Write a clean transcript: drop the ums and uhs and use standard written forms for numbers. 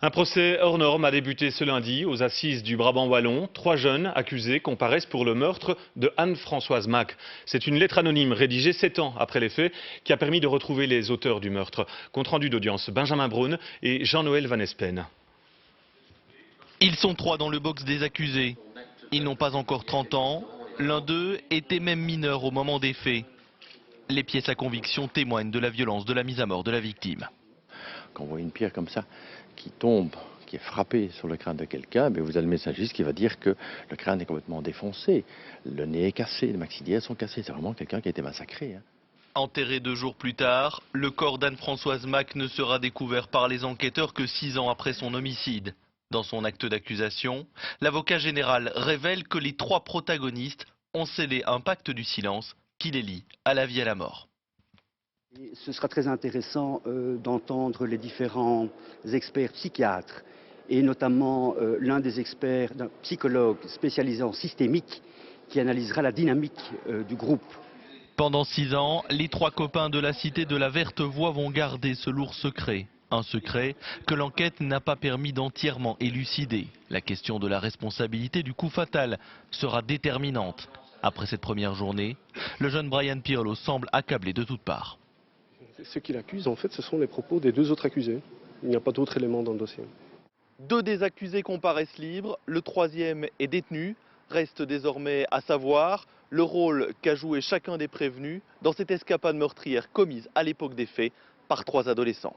Un procès hors norme a débuté ce lundi aux assises du Brabant wallon. 3 jeunes accusés comparaissent pour le meurtre de Anne-Françoise Mack. C'est une lettre anonyme rédigée 7 ans après les faits qui a permis de retrouver les auteurs du meurtre. Compte rendu d'audience, Benjamin Braun et Jean-Noël Van Espen. Ils sont 3 dans le box des accusés. Ils n'ont pas encore 30 ans. L'un d'eux était même mineur au moment des faits. Les pièces à conviction témoignent de la violence de la mise à mort de la victime. Quand on voit une pierre comme ça qui tombe, qui est frappée sur le crâne de quelqu'un, vous avez le messagiste qui va dire que le crâne est complètement défoncé, le nez est cassé, les maxillaires sont cassés. C'est vraiment quelqu'un qui a été massacré. Enterré 2 jours plus tard, le corps d'Anne-Françoise Mack ne sera découvert par les enquêteurs que 6 ans après son homicide. Dans son acte d'accusation, l'avocat général révèle que les 3 protagonistes ont scellé un pacte du silence qui les lie à la vie et à la mort. Ce sera très intéressant d'entendre les différents experts psychiatres et notamment l'un des experts, un psychologue spécialisé en systémique qui analysera la dynamique du groupe. Pendant 6 ans, les 3 copains de la cité de la Verte Voie vont garder ce lourd secret. Un secret que l'enquête n'a pas permis d'entièrement élucider. La question de la responsabilité du coup fatal sera déterminante. Après cette première journée, le jeune Brian Pirlo semble accablé de toutes parts. Ce qu'il accuse, en fait, ce sont les propos des 2 autres accusés. Il n'y a pas d'autres éléments dans le dossier. 2 des accusés comparaissent libres, le 3e est détenu. Reste désormais à savoir le rôle qu'a joué chacun des prévenus dans cette escapade meurtrière commise à l'époque des faits par 3 adolescents.